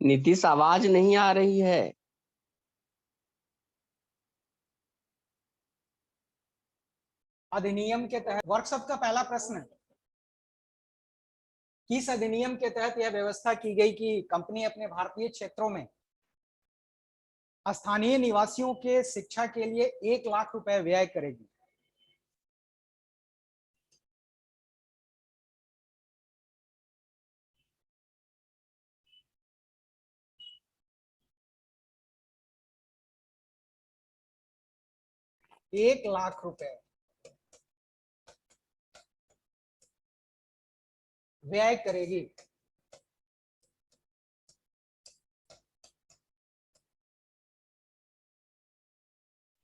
नीतीश, आवाज नहीं आ रही है। अधिनियम के तहत वर्कशॉप का पहला प्रश्न, किस अधिनियम के तहत यह व्यवस्था की गई कि कंपनी अपने भारतीय क्षेत्रों में स्थानीय निवासियों के शिक्षा के लिए 1 लाख रुपए व्यय करेगी? ₹1 लाख व्यय करेगी।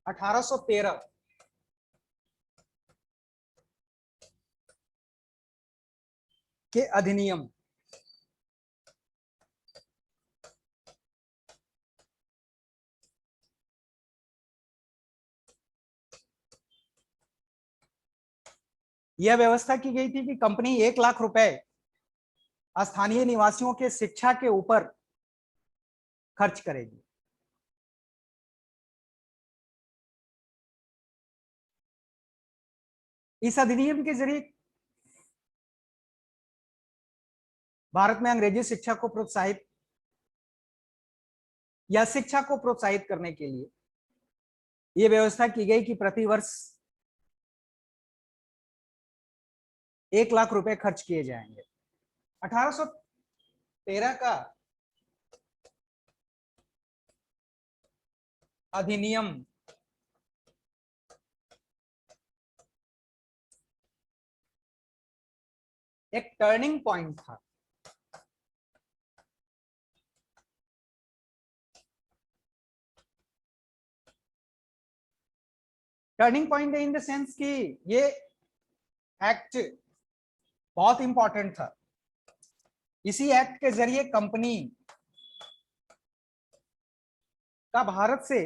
₹1813 के अधिनियम यह व्यवस्था की गई थी कि कंपनी 1 लाख रुपए स्थानीय निवासियों के शिक्षा के ऊपर खर्च करेगी। इस अधिनियम के जरिए भारत में अंग्रेजी शिक्षा को प्रोत्साहित या शिक्षा को प्रोत्साहित करने के लिए यह व्यवस्था की गई कि प्रतिवर्ष 1 लाख रुपए खर्च किए जाएंगे। 1813 का अधिनियम एक टर्निंग पॉइंट था। Turning point in the sense कि ये एक्ट बहुत इंपॉर्टेंट था। इसी एक्ट के जरिए कंपनी का भारत से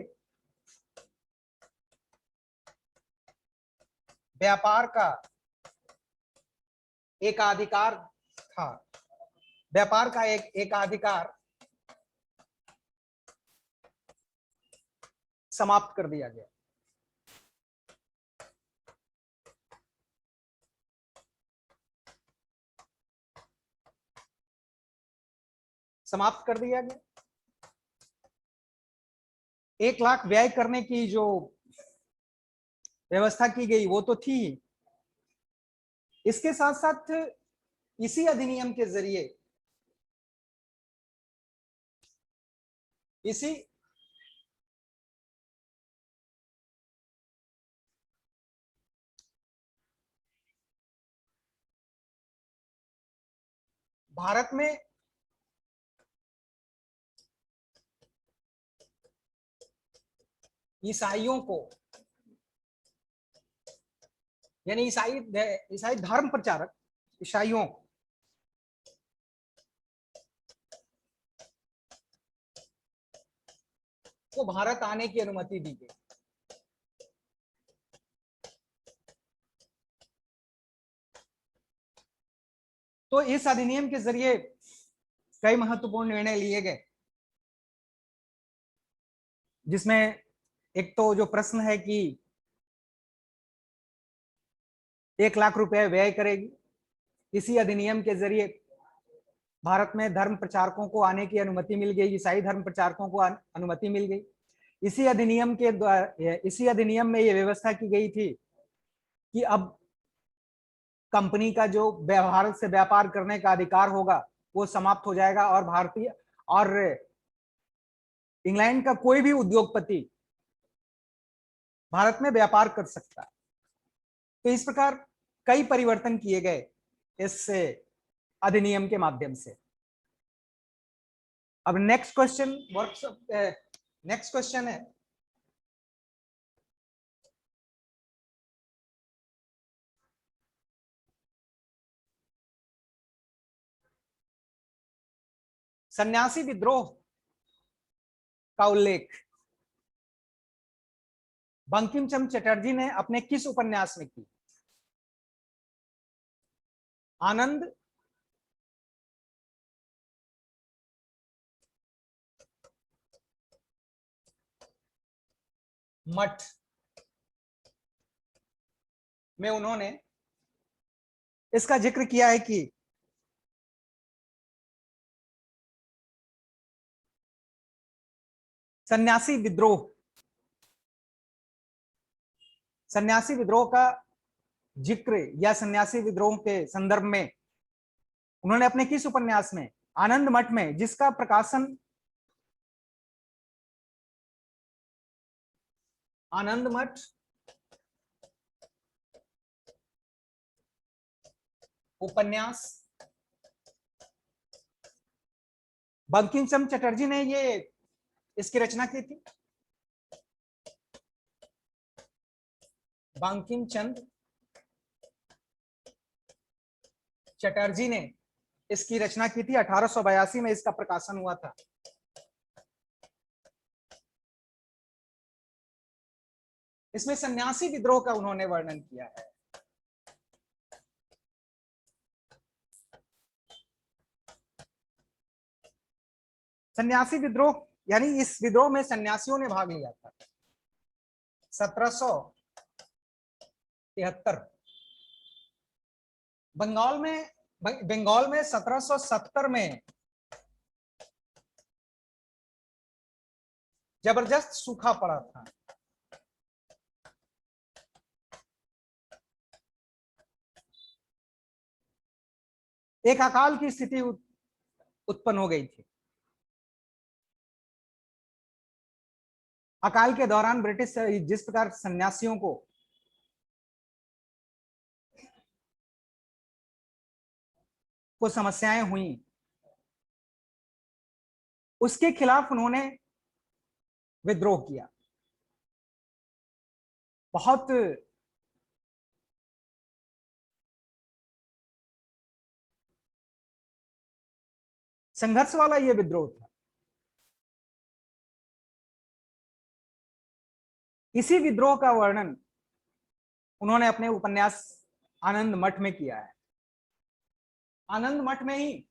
व्यापार का एकाधिकार था। व्यापार का एकाधिकार समाप्त कर दिया गया। समाप्त कर दिया गया। 1 लाख व्यय करने की जो व्यवस्था की गई वो तो थी। इसके साथ साथ इसी अधिनियम के जरिए इसी भारत में ईसाइयों को यानी ईसाई धर्म प्रचारक ईसाइयों को भारत आने की अनुमति दी गई। तो इस अधिनियम के जरिए कई महत्वपूर्ण निर्णय लिए गए, जिसमें एक तो जो प्रश्न है कि 1 लाख रुपए व्यय करेगी। इसी अधिनियम के जरिए भारत में धर्म प्रचारकों को आने की अनुमति मिल गई, ईसाई धर्म प्रचारकों को अनुमति मिल गई। इसी अधिनियम में यह व्यवस्था की गई थी कि अब कंपनी का जो भारत से व्यापार करने का अधिकार होगा वो समाप्त हो जाएगा और भारतीय और इंग्लैंड का कोई भी उद्योगपति भारत में व्यापार कर सकता है। तो इस प्रकार कई परिवर्तन किए गए इस अधिनियम के माध्यम से। अब नेक्स्ट क्वेश्चन है, सन्यासी विद्रोह का उल्लेख बंकिम चंद्र चटर्जी ने अपने किस उपन्यास में की? आनंद, मठ में उन्होंने इसका जिक्र किया है कि सन्यासी विद्रोह का जिक्र या सन्यासी विद्रोह के संदर्भ में उन्होंने अपने किस उपन्यास में, आनंद मठ में, जिसका प्रकाशन आनंद मठ उपन्यास, बंकिम चंद्र चटर्जी ने ये इसकी रचना की थी। बंकिम चंद्र चटर्जी ने इसकी रचना की थी। 1882 में इसका प्रकाशन हुआ था। इसमें सन्यासी विद्रोह का उन्होंने वर्णन किया है। सन्यासी विद्रोह यानी इस विद्रोह में सन्यासियों ने भाग लिया था। 1773 बंगाल में 1770 में जबरदस्त सूखा पड़ा था। एक अकाल की स्थिति उत्पन्न हो गई थी। अकाल के दौरान ब्रिटिश जिस प्रकार सन्यासियों को समस्याएं हुई, उसके खिलाफ उन्होंने विद्रोह किया। बहुत संघर्ष वाला यह विद्रोह था। इसी विद्रोह का वर्णन उन्होंने अपने उपन्यास आनंद मठ में किया है। आनंद मठ में ही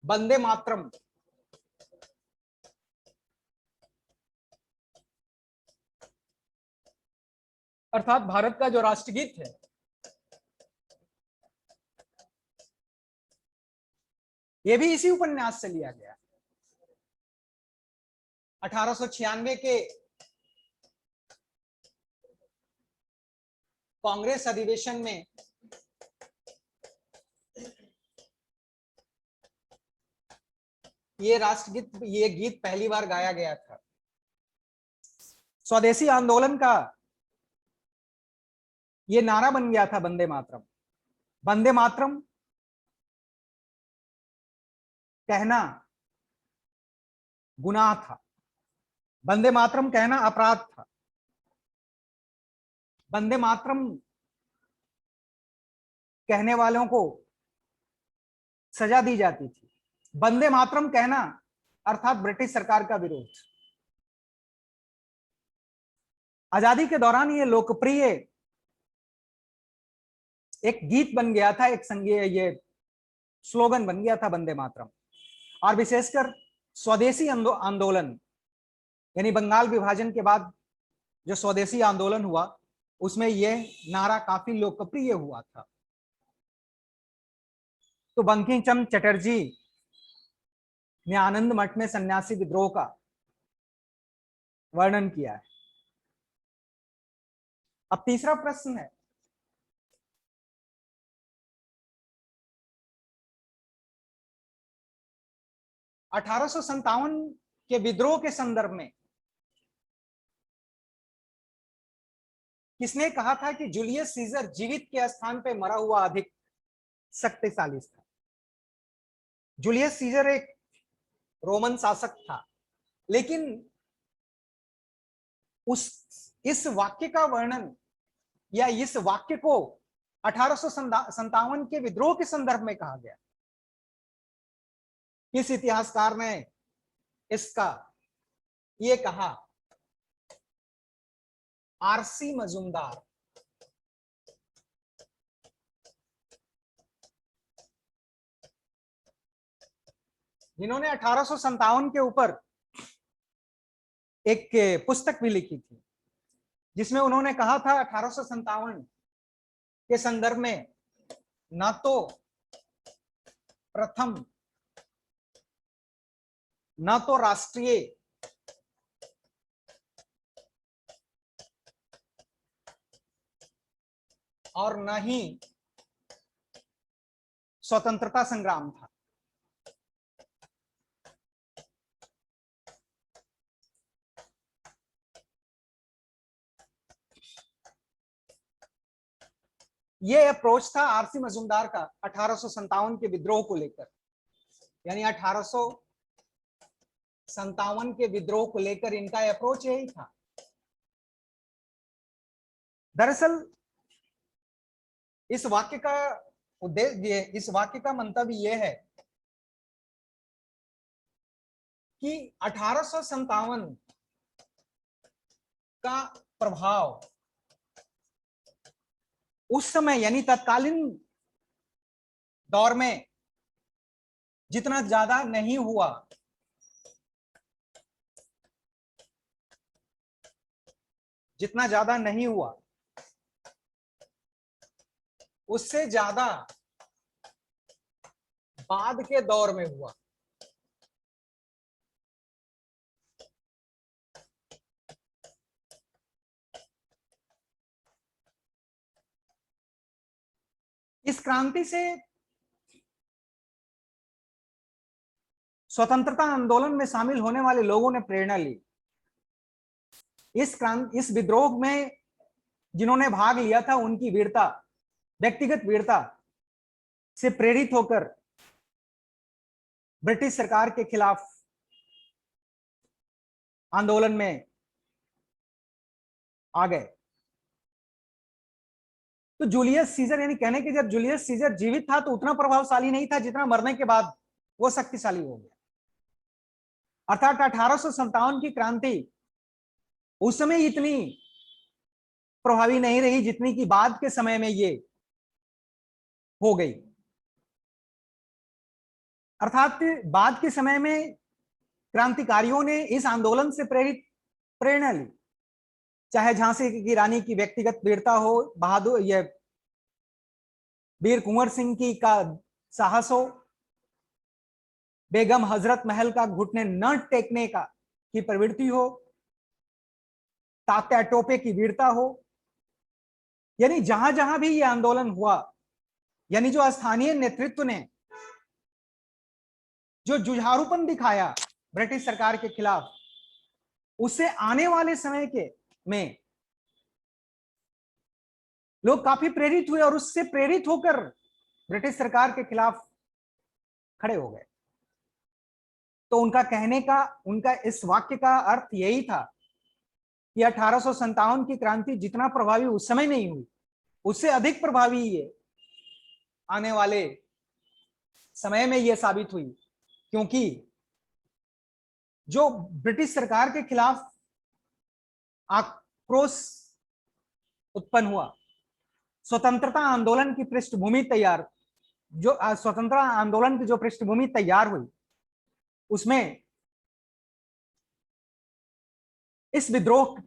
वंदे मातरम अर्थात भारत का जो राष्ट्रगीत है, यह भी इसी उपन्यास से लिया गया। 1896 के कांग्रेस अधिवेशन में ये गीत पहली बार गाया गया था। स्वदेशी आंदोलन का ये नारा बन गया था वंदे मातरम। वंदे मातरम कहना गुनाह था, वंदे मातरम कहना अपराध था, वंदे मातरम कहने वालों को सजा दी जाती थी। वंदे मातरम कहना अर्थात ब्रिटिश सरकार का विरोध। आजादी के दौरान ये लोकप्रिय एक गीत बन गया था, एक ये स्लोगन बन गया था वंदे मातरम। और विशेषकर स्वदेशी आंदोलन यानी बंगाल विभाजन के बाद जो स्वदेशी आंदोलन हुआ, उसमें यह नारा काफी लोकप्रिय हुआ था। तो बंकिम चंद्र चटर्जी ने आनंद मठ में सन्यासी विद्रोह का वर्णन किया है। अब तीसरा प्रश्न है, (1857) के विद्रोह के संदर्भ में किसने कहा था कि जूलियस सीजर जीवित के स्थान पे मरा हुआ अधिक शक्तिशाली था? जूलियस सीजर एक रोमन शासक था, लेकिन इस वाक्य का वर्णन या इस वाक्य को 1857 के विद्रोह के संदर्भ में कहा गया। किस इतिहासकार ने इसका ये कहा? आरसी मजूमदार। जिन्होंने 1857 के ऊपर एक पुस्तक भी लिखी थी जिसमें उन्होंने कहा था 1857 के संदर्भ में न तो प्रथम न तो राष्ट्रीय और न ही स्वतंत्रता संग्राम था। यह अप्रोच था आरसी मजूमदार का 1857 के विद्रोह को लेकर, यानी 1857 के विद्रोह को लेकर इनका अप्रोच यही था। दरअसल इस वाक्य का उद्देश्य, इस वाक्य का मंतव्य यह है कि 1857 का प्रभाव उस समय यानी तत्कालीन दौर में जितना ज्यादा नहीं हुआ, जितना ज्यादा नहीं हुआ उससे ज्यादा बाद के दौर में हुआ। इस क्रांति से स्वतंत्रता आंदोलन में शामिल होने वाले लोगों ने प्रेरणा ली। इस विद्रोह में जिन्होंने भाग लिया था उनकी वीरता, व्यक्तिगत वीरता से प्रेरित होकर ब्रिटिश सरकार के खिलाफ आंदोलन में आ गए। तो जूलियस सीजर, यानी कहने के जब जूलियस सीजर जीवित था तो उतना प्रभावशाली नहीं था जितना मरने के बाद वो शक्तिशाली हो गया। अर्थात 1857 की क्रांति उस समय इतनी प्रभावी नहीं रही जितनी कि बाद के समय में ये हो गई। अर्थात बाद के समय में क्रांतिकारियों ने इस आंदोलन से प्रेरणा ली, चाहे झांसी की रानी की व्यक्तिगत वीरता हो, बहादुर ये वीर कुंवर सिंह की का साहस हो, बेगम हजरत महल का घुटने न टेकने का की प्रवृत्ति हो, तात्या टोपे की वीरता हो, यानी जहां जहां भी यह आंदोलन हुआ, यानी जो स्थानीय नेतृत्व ने जो जुझारूपन दिखाया ब्रिटिश सरकार के खिलाफ, उससे आने वाले समय के में लोग काफी प्रेरित हुए और उससे प्रेरित होकर ब्रिटिश सरकार के खिलाफ खड़े हो गए। तो उनका कहने का, उनका इस वाक्य का अर्थ यही था कि 1857 की क्रांति जितना प्रभावी उस समय नहीं हुई, उससे अधिक प्रभावी ये आने वाले समय में यह साबित हुई, क्योंकि जो ब्रिटिश सरकार के खिलाफ आक्रोश उत्पन्न हुआ, स्वतंत्रता आंदोलन की पृष्ठभूमि तैयार, जो स्वतंत्रता आंदोलन की जो पृष्ठभूमि तैयार हुई, उसमें इस विद्रोह की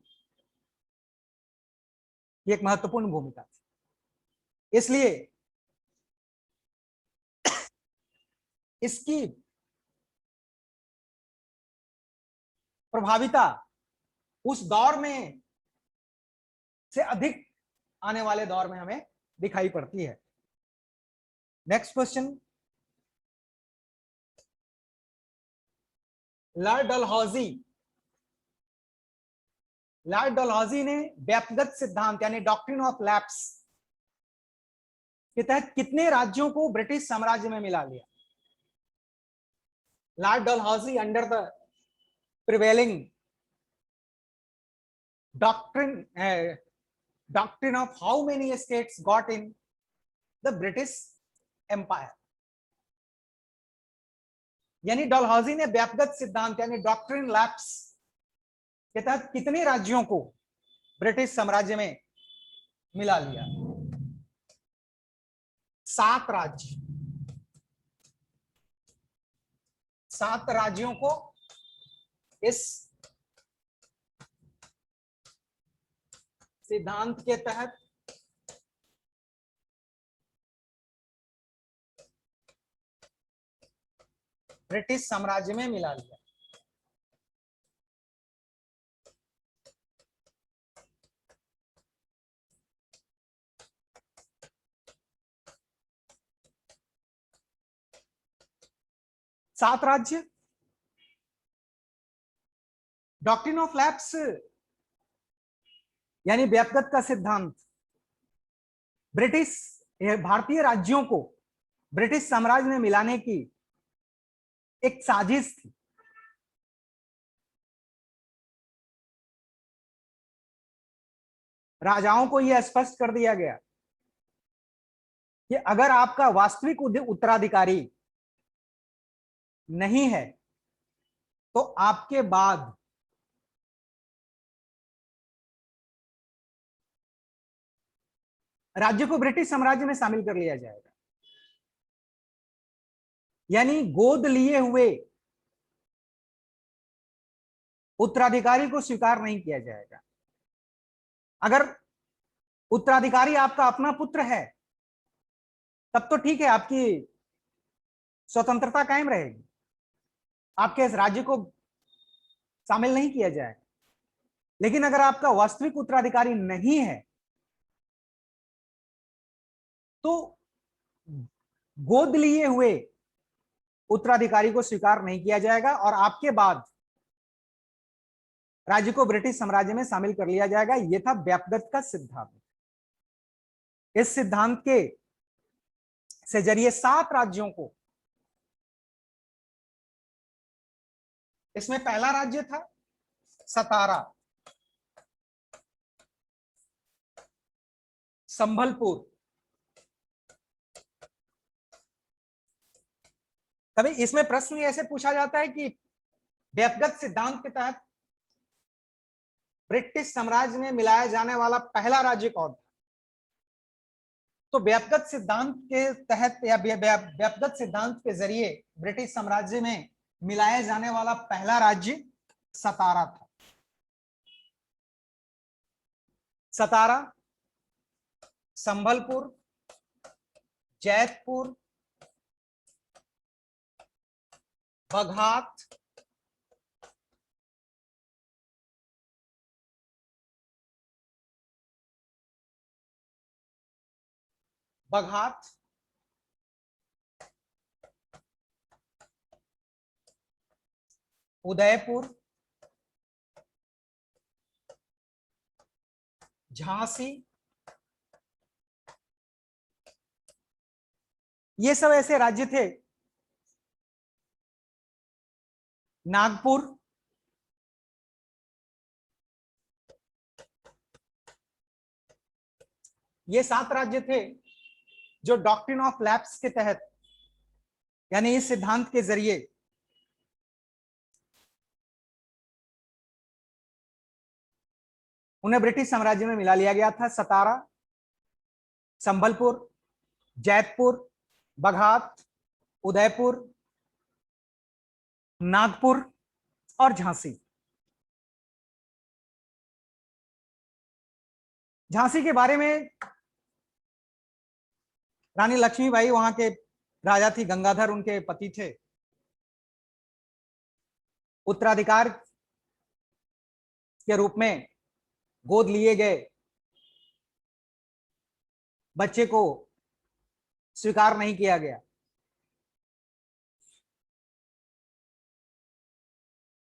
एक महत्वपूर्ण भूमिका थी। इसलिए इसकी प्रभाविता उस दौर में से अधिक आने वाले दौर में हमें दिखाई पड़ती है। नेक्स्ट क्वेश्चन, लॉर्ड डलहौजी ने व्यक्तिगत सिद्धांत यानी डॉक्ट्रिन ऑफ लैप्स के तहत कितने राज्यों को ब्रिटिश साम्राज्य में मिला लिया? Lord Dalhousie under the prevailing doctrine of how many states got in the British Empire, यानी डलहौजी ने व्यक्तिगत सिद्धांत यानी डॉक्ट्रिन लैप्स के तहत कितने राज्यों को ब्रिटिश साम्राज्य में मिला लिया? 7 राज्य, 7 राज्यों को इस सिद्धांत के तहत ब्रिटिश साम्राज्य में मिला लिया। सात राज्य, डॉक्ट्रिन ऑफ लैप्स यानी व्यक्तिगत का सिद्धांत ब्रिटिश भारतीय राज्यों को ब्रिटिश साम्राज्य में मिलाने की एक साजिश थी। राजाओं को यह स्पष्ट कर दिया गया कि अगर आपका वास्तविक उत्तराधिकारी नहीं है तो आपके बाद राज्य को ब्रिटिश साम्राज्य में शामिल कर लिया जाएगा। यानी गोद लिए हुए उत्तराधिकारी को स्वीकार नहीं किया जाएगा। अगर उत्तराधिकारी आपका अपना पुत्र है तब तो ठीक है, आपकी स्वतंत्रता कायम रहेगी, आपके इस राज्य को शामिल नहीं किया जाएगा। लेकिन अगर आपका वास्तविक उत्तराधिकारी नहीं है तो गोद लिए हुए उत्तराधिकारी को स्वीकार नहीं किया जाएगा और आपके बाद राज्य को ब्रिटिश साम्राज्य में शामिल कर लिया जाएगा। यह था व्यक्तिगत का सिद्धांत। इस सिद्धांत के से जरिए 7 राज्यों को, इसमें पहला राज्य था सतारा, संभलपुर। कभी इसमें प्रश्न ऐसे पूछा जाता है कि व्यक्तिगत सिद्धांत के तहत ब्रिटिश साम्राज्य में मिलाया जाने वाला पहला राज्य कौन था? तो व्यक्तिगत सिद्धांत के तहत या व्यक्तिगत सिद्धांत के जरिए ब्रिटिश साम्राज्य में मिलाया जाने वाला पहला राज्य सतारा था। सतारा, संभलपुर, जैतपुर, बघात, उदयपुर, झांसी, ये सब ऐसे राज्य थे। नागपुर, ये 7 राज्य थे जो डॉक्ट्रिन ऑफ लैप्स के तहत यानी इस सिद्धांत के जरिए उन्हें ब्रिटिश साम्राज्य में मिला लिया गया था। सतारा, संभलपुर, जैतपुर, बघात, उदयपुर, नागपुर और झांसी। झांसी के बारे में रानी लक्ष्मीबाई वहां के राजा थी, गंगाधर उनके पति थे। उत्तराधिकार के रूप में गोद लिए गए बच्चे को स्वीकार नहीं किया गया।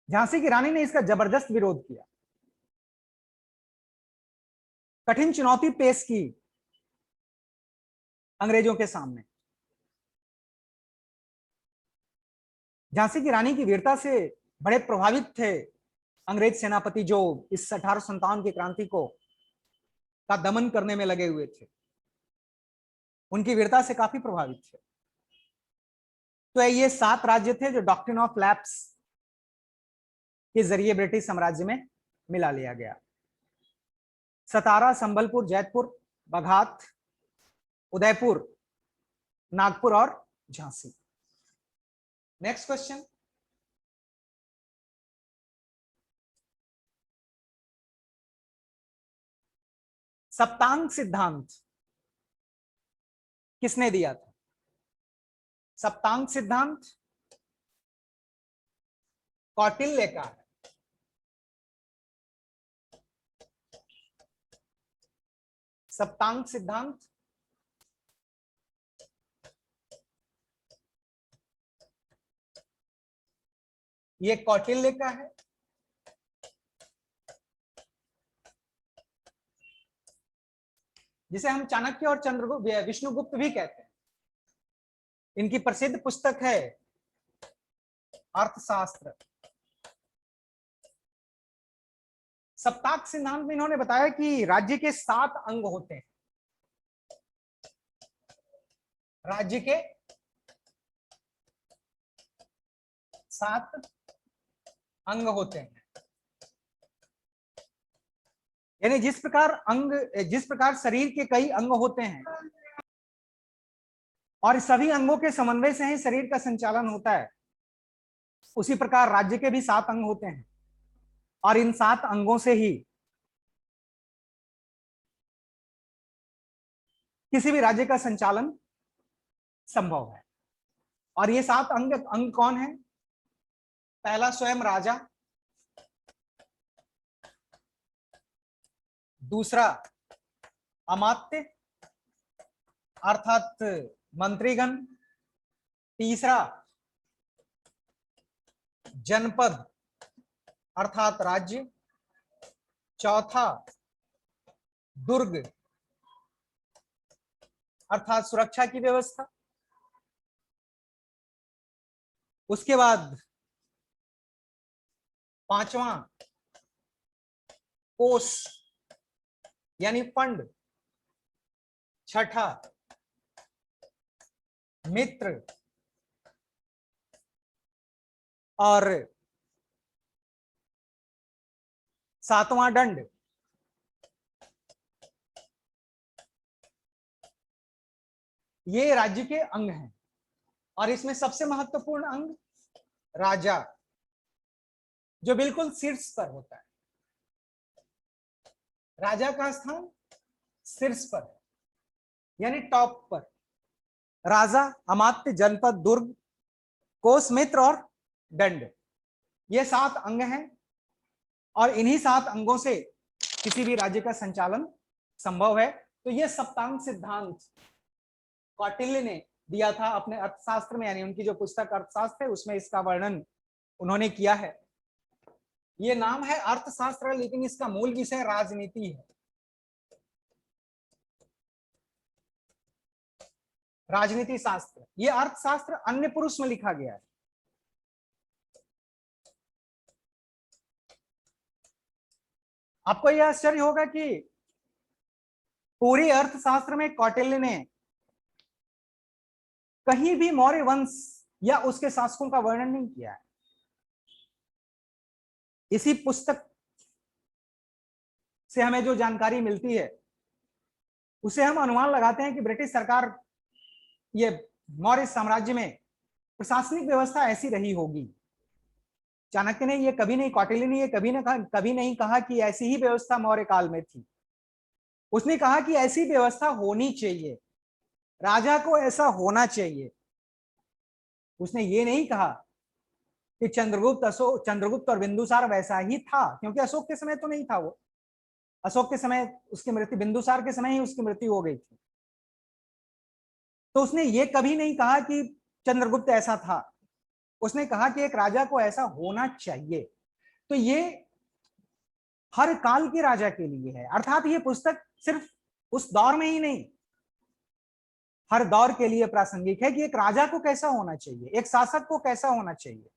झांसी की रानी ने इसका जबरदस्त विरोध किया, कठिन चुनौती पेश की अंग्रेजों के सामने। झांसी की रानी की वीरता से बड़े प्रभावित थे अंग्रेज सेनापति जो इस 1857 की क्रांति को का दमन करने में लगे हुए थे। उनकी वीरता से काफी प्रभावित थे। तो ये 7 राज्य थे जो डॉक्ट्रिन ऑफ लैप्स के जरिए ब्रिटिश साम्राज्य में मिला लिया गया। सतारा, संबलपुर, जैतपुर, बघात, उदयपुर, नागपुर और झांसी। नेक्स्ट क्वेश्चन, सप्तांग सिद्धांत किसने दिया था? सप्तांग सिद्धांत कौटिल्य का है। सप्तांग सिद्धांत ये कौटिल्य का है। जिसे हम चाणक्य और चंद्रगुप्त विष्णुगुप्त भी कहते हैं। इनकी प्रसिद्ध पुस्तक है अर्थशास्त्र। सप्तांग सिद्धांत में इन्होंने बताया कि राज्य के 7 अंग होते हैं। राज्य के 7 अंग होते हैं। यानी जिस प्रकार शरीर के कई अंग होते हैं और सभी अंगों के समन्वय से ही शरीर का संचालन होता है, उसी प्रकार राज्य के भी 7 अंग होते हैं और इन 7 अंगों से ही किसी भी राज्य का संचालन संभव है। और ये 7 अंग कौन है? पहला स्वयं राजा, दूसरा अमात्य अर्थात मंत्रीगण, तीसरा जनपद अर्थात राज्य, चौथा दुर्ग अर्थात सुरक्षा की व्यवस्था, उसके बाद 5वां कोष यानी फंड, छठा मित्र और 7वां दंड। ये राज्य के अंग हैं और इसमें सबसे महत्वपूर्ण अंग राजा, जो बिल्कुल शीर्ष पर होता है। राजा का स्थान शीर्ष पर है, यानी टॉप पर। राजा, अमात्य, जनपद, दुर्ग, कोष, मित्र और दंड, ये 7 अंग हैं और इन्हीं 7 अंगों से किसी भी राज्य का संचालन संभव है। तो ये सप्तांग सिद्धांत कौटिल्य ने दिया था अपने अर्थशास्त्र में, यानी उनकी जो पुस्तक अर्थशास्त्र है उसमें इसका वर्णन उन्होंने किया है। ये नाम है अर्थशास्त्र, लेकिन इसका मूल विषय राजनीति है। राजनीति शास्त्र, ये अर्थशास्त्र अन्य पुरुष में लिखा गया है। आपको यह आश्चर्य होगा कि पूरी अर्थशास्त्र में कौटिल्य ने कहीं भी मौर्य वंश या उसके शासकों का वर्णन नहीं किया है। इसी पुस्तक से हमें जो जानकारी मिलती है उसे हम अनुमान लगाते हैं कि ब्रिटिश सरकार, ये मौर्य साम्राज्य में प्रशासनिक व्यवस्था ऐसी रही होगी। चाणक्य ने ये कभी नहीं, कौटिल्य ने ये कभी नहीं कहा कि ऐसी ही व्यवस्था मौर्य काल में थी। उसने कहा कि ऐसी व्यवस्था होनी चाहिए, राजा को ऐसा होना चाहिए। उसने ये नहीं कहा कि चंद्रगुप्त और बिंदुसार वैसा ही था, क्योंकि अशोक के समय तो नहीं था वो। अशोक के समय उसकी मृत्यु, बिंदुसार के समय ही उसकी मृत्यु हो गई थी। तो उसने ये कभी नहीं कहा कि चंद्रगुप्त ऐसा था। उसने कहा कि एक राजा को ऐसा होना चाहिए। तो ये हर काल के राजा के लिए है, अर्थात ये पुस्तक सिर्फ उस दौर में ही नहीं, हर दौर के लिए प्रासंगिक है कि एक राजा को कैसा होना चाहिए, एक शासक को कैसा होना चाहिए,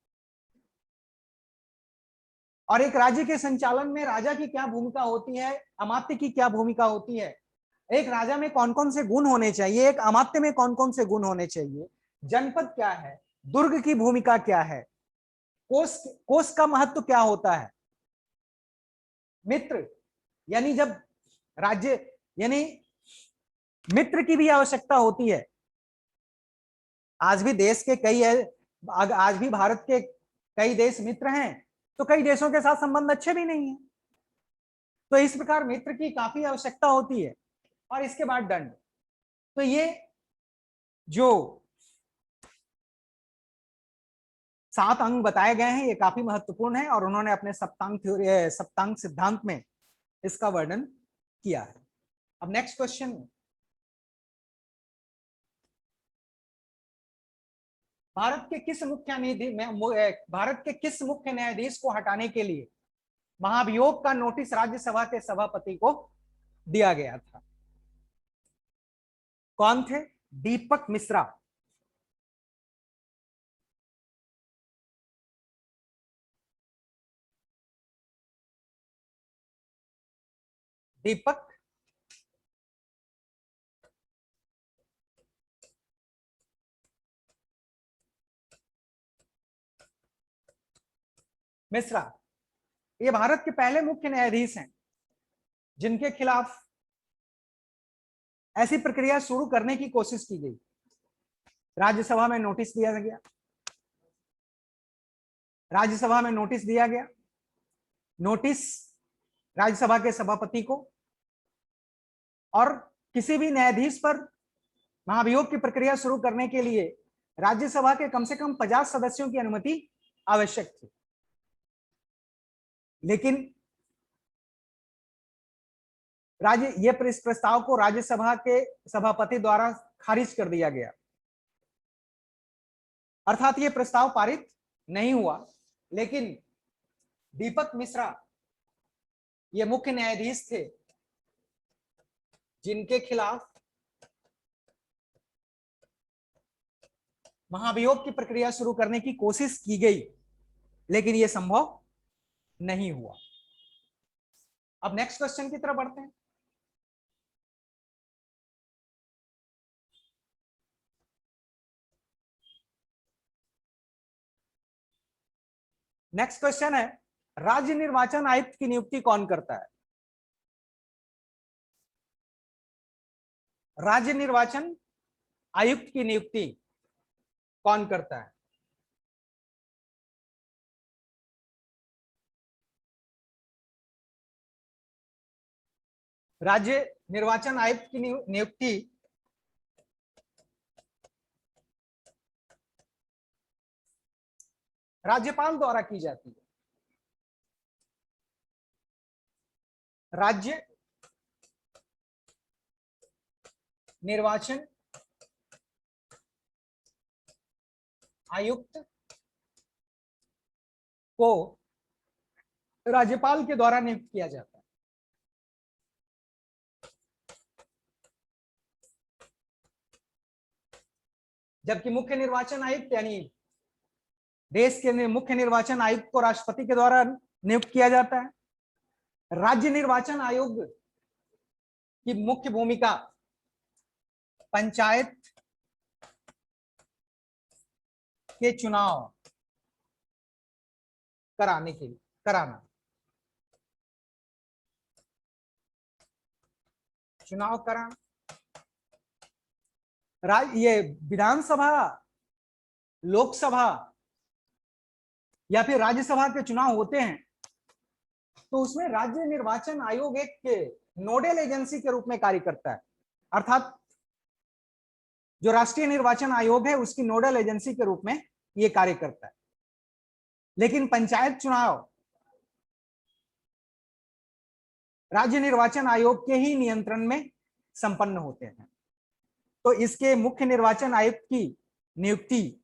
और एक राज्य के संचालन में राजा की क्या भूमिका होती है, अमात्य की क्या भूमिका होती है, एक राजा में कौन कौन से गुण होने चाहिए, एक अमात्य में कौन कौन से गुण होने चाहिए, जनपद क्या है, दुर्ग की भूमिका क्या है, कोष का महत्व क्या होता है, मित्र यानी जब राज्य, यानी मित्र की भी आवश्यकता होती है। आज भी देश के आज भी भारत के कई देश मित्र हैं, तो कई देशों के साथ संबंध अच्छे भी नहीं है। तो इस प्रकार मित्र की काफी आवश्यकता होती है। और इसके बाद दंड। तो ये जो 7 अंग बताए गए हैं ये काफी महत्वपूर्ण है और उन्होंने अपने सप्तांग थ्योरी सप्तांग सिद्धांत में इसका वर्णन किया है। अब नेक्स्ट क्वेश्चन, भारत के किस मुख्य न्यायाधीश को हटाने के लिए महाभियोग का नोटिस राज्यसभा के सभापति को दिया गया था? कौन थे? दीपक मिश्रा। दीपक मिश्रा ये भारत के पहले मुख्य न्यायाधीश हैं जिनके खिलाफ ऐसी प्रक्रिया शुरू करने की कोशिश की गई। राज्यसभा में नोटिस दिया गया, राज्यसभा में नोटिस दिया गया, नोटिस राज्यसभा के सभापति को, और किसी भी न्यायाधीश पर महाभियोग की प्रक्रिया शुरू करने के लिए राज्यसभा के कम से कम 50 सदस्यों की अनुमति आवश्यक थी। लेकिन ये प्रस्ताव को राज्यसभा के सभापति द्वारा खारिज कर दिया गया, अर्थात ये प्रस्ताव पारित नहीं हुआ। लेकिन दीपक मिश्रा ये मुख्य न्यायाधीश थे जिनके खिलाफ महाभियोग की प्रक्रिया शुरू करने की कोशिश की गई, लेकिन यह संभव नहीं हुआ। अब नेक्स्ट क्वेश्चन की तरफ बढ़ते हैं। नेक्स्ट क्वेश्चन है, राज्य निर्वाचन आयुक्त की नियुक्ति कौन करता है? राज्य निर्वाचन आयुक्त की नियुक्ति कौन करता है? राज्य निर्वाचन आयुक्त की नियुक्ति राज्यपाल द्वारा की जाती है। राज्य निर्वाचन आयुक्त को राज्यपाल के द्वारा नियुक्त किया जाता है। जबकि मुख्य निर्वाचन आयुक्त यानी देश के मुख्य निर्वाचन आयुक्त को राष्ट्रपति के द्वारा नियुक्त किया जाता है। राज्य निर्वाचन आयोग की मुख्य भूमिका पंचायत के चुनाव कराना, चुनाव कराना। ये विधानसभा, लोकसभा या फिर राज्यसभा के चुनाव होते हैं तो उसमें राज्य निर्वाचन आयोग एक नोडल एजेंसी के रूप में कार्य करता है, अर्थात जो राष्ट्रीय निर्वाचन आयोग है उसकी नोडल एजेंसी के रूप में यह कार्य करता है। लेकिन पंचायत चुनाव राज्य निर्वाचन आयोग के ही नियंत्रण में संपन्न होते हैं। तो इसके मुख्य निर्वाचन आयुक्त की नियुक्ति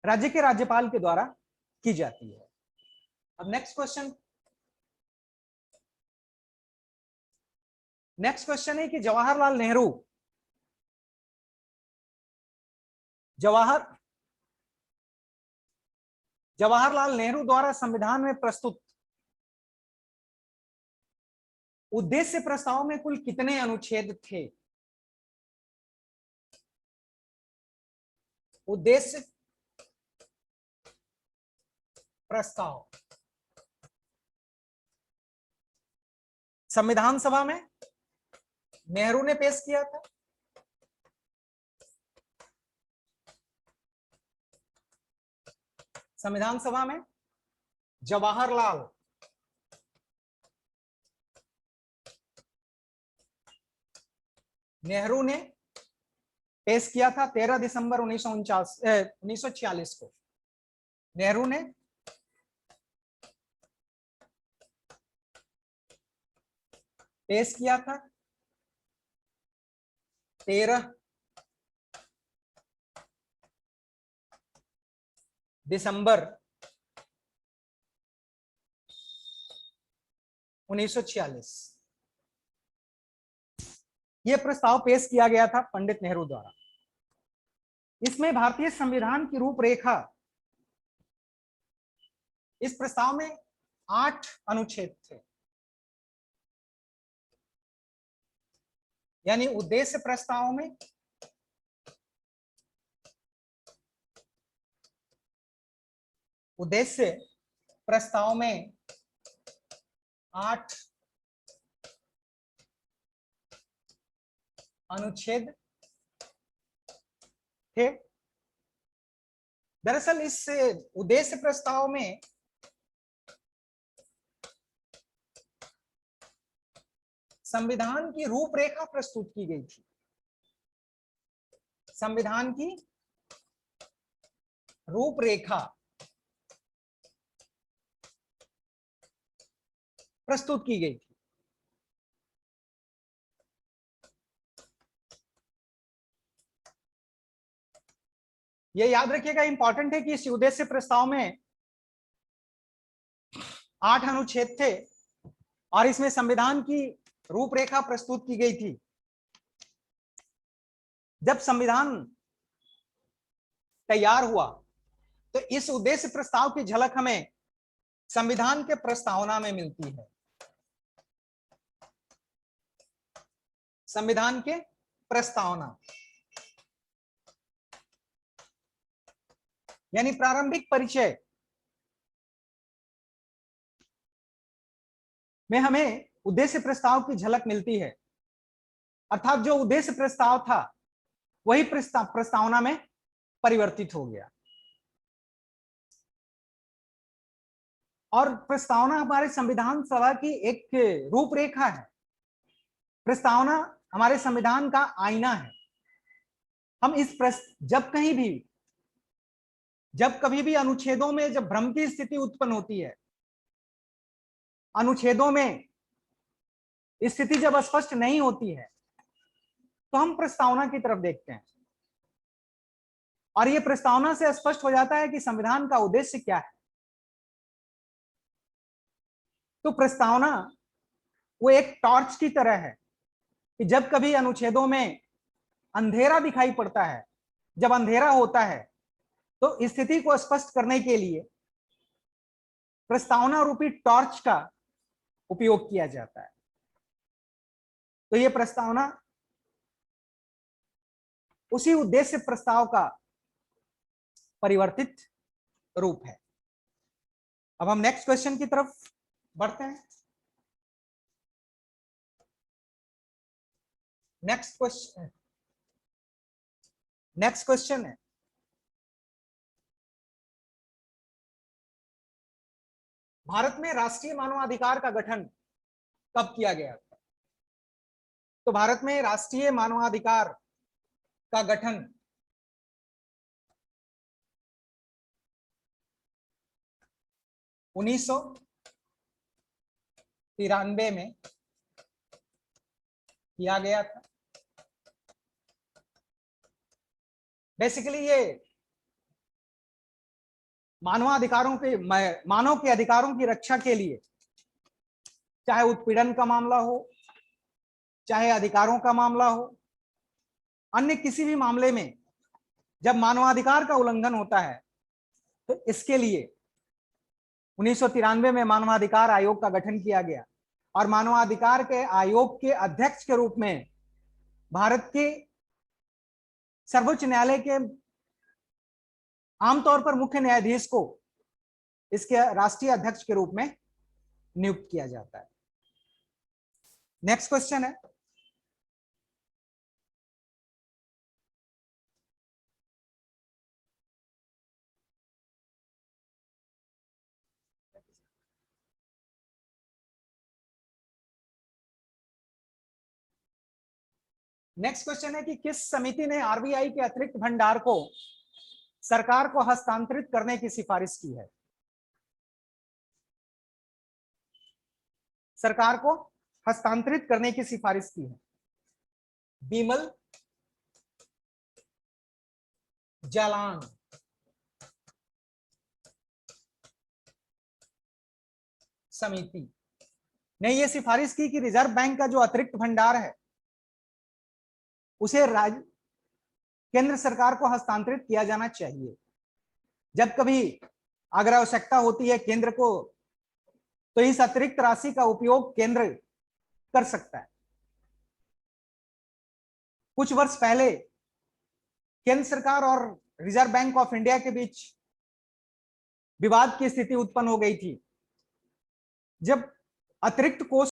राज्य के राज्यपाल के द्वारा की जाती है। अब नेक्स्ट क्वेश्चन है कि जवाहरलाल नेहरू द्वारा संविधान में प्रस्तुत उद्देश्य प्रस्ताव में कुल कितने अनुच्छेद थे? उद्देश्य प्रस्ताव संविधान सभा में नेहरू ने पेश किया था। संविधान सभा में जवाहरलाल नेहरू ने पेश किया था 13 दिसंबर 1946 को। नेहरू ने पेश किया था 13 दिसंबर 1946। यह प्रस्ताव पेश किया गया था पंडित नेहरू द्वारा। इसमें भारतीय संविधान की रूपरेखा, इस प्रस्ताव में 8 अनुच्छेद थे, यानी उद्देश्य प्रस्ताव में उद्देश्य प्रस्ताव में 8 अनुच्छेद थे। दरअसल इस उद्देश्य प्रस्ताव में संविधान की रूपरेखा प्रस्तुत की गई थी। संविधान की रूपरेखा प्रस्तुत की गई थी। यह याद रखिएगा, इंपॉर्टेंट है कि इस उद्देश्य प्रस्ताव में 8 अनुच्छेद थे और इसमें संविधान की रूपरेखा प्रस्तुत की गई थी। जब संविधान तैयार हुआ तो इस उद्देश्य प्रस्ताव की झलक हमें संविधान के प्रस्तावना में मिलती है। संविधान के प्रस्तावना यानी प्रारंभिक परिचय में हमें उद्देश्य प्रस्ताव की झलक मिलती है, अर्थात जो उद्देश्य प्रस्ताव था वही प्रस्तावना में परिवर्तित हो गया। और प्रस्तावना हमारे संविधान सभा की एक रूपरेखा है। प्रस्तावना हमारे संविधान का आईना है। हम इस जब कभी भी अनुच्छेदों में जब भ्रम की स्थिति उत्पन्न होती है, अनुच्छेदों में स्थिति जब स्पष्ट नहीं होती है, तो हम प्रस्तावना की तरफ देखते हैं और यह प्रस्तावना से स्पष्ट हो जाता है कि संविधान का उद्देश्य क्या है। तो प्रस्तावना वो एक टॉर्च की तरह है कि जब कभी अनुच्छेदों में अंधेरा दिखाई पड़ता है, जब अंधेरा होता है, तो स्थिति को स्पष्ट करने के लिए प्रस्तावना रूपी टॉर्च का उपयोग किया जाता है। तो यह प्रस्तावना उसी उद्देश्य प्रस्ताव का परिवर्तित रूप है। अब हम नेक्स्ट क्वेश्चन की तरफ बढ़ते हैं। नेक्स्ट क्वेश्चन है, भारत में राष्ट्रीय मानवाधिकार का गठन कब किया गया था? तो भारत में राष्ट्रीय मानवाधिकार का गठन 1993 में किया गया था। बेसिकली ये मानव के अधिकारों की रक्षा के लिए, चाहे उत्पीड़न का मामला हो, चाहे अधिकारों का मामला हो, अन्य किसी भी मामले में जब मानवाधिकार का उल्लंघन होता है तो इसके लिए 1993 में मानवाधिकार आयोग का गठन किया गया और मानवाधिकार के आयोग के अध्यक्ष के रूप में भारत के सर्वोच्च न्यायालय के आमतौर पर मुख्य न्यायाधीश को इसके राष्ट्रीय अध्यक्ष के रूप में नियुक्त किया जाता है। नेक्स्ट क्वेश्चन है, नेक्स्ट क्वेश्चन है कि किस समिति ने आरबीआई के अतिरिक्त भंडार को सरकार को हस्तांतरित करने की सिफारिश की है? सरकार को हस्तांतरित करने की सिफारिश की है। बिमल जालान समिति ने यह सिफारिश की कि रिजर्व बैंक का जो अतिरिक्त भंडार है उसे केंद्र सरकार को हस्तांतरित किया जाना चाहिए। जब कभी अगर आवश्यकता होती है केंद्र को, तो इस अतिरिक्त राशि का उपयोग केंद्र कर सकता है। कुछ वर्ष पहले केंद्र सरकार और रिजर्व बैंक ऑफ इंडिया के बीच विवाद की स्थिति उत्पन्न हो गई थी, जब अतिरिक्त कोष